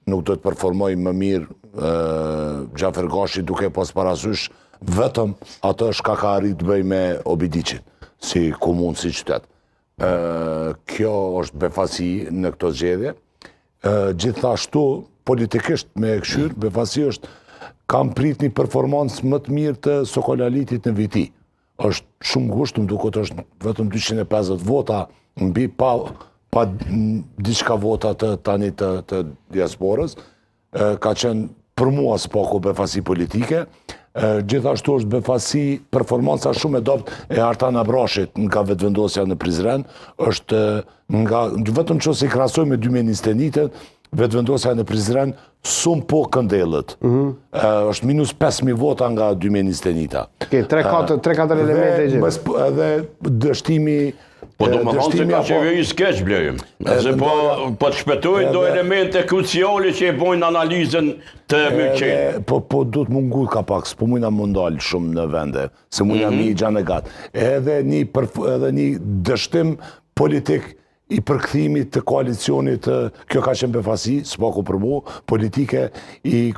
nuk do të performoj më mirë Gjafer Gashi duke pas parasysh vetëm atë shka ka arrit të bëj me Obidiqin, si komunë, si qytet. Kjo është befasi në këto zgjedhje. Gjithashtu, politikisht me këshyr, befasi është kam prit një performancë më të mirë të Sokolalitit në viti. Është shumë ngusht, më duket është vetëm 250 vota mbi pa diçka vota të tani të diasporës. Ka qenë për mua s'pako befasi politike. Gjithashtu është befasi performanca shumë e dobët e Artan Abrashit nga vetëvendosja në Prizren. Është nga, vetëm që si krasoj me 2021, vetëvendosja në Prizren shumë po këndelët. Është minus 5.000 vota nga 2021. 3-4 elemente e gjithë. Edhe dështimi... Po do më thonë se ka qeveri s'keq blejëm. Se po të shpetojnë do elemente kruciale që e bojnë analizën të mërqenë. Po du të mungur ka pak, s'po mujna mundal shumë në vende, se mujna mi i gjanë e gatë. Edhe një dështim politik i përkthimit të koalicionit, kjo ka qenë befasi, s'pako për mu, politike i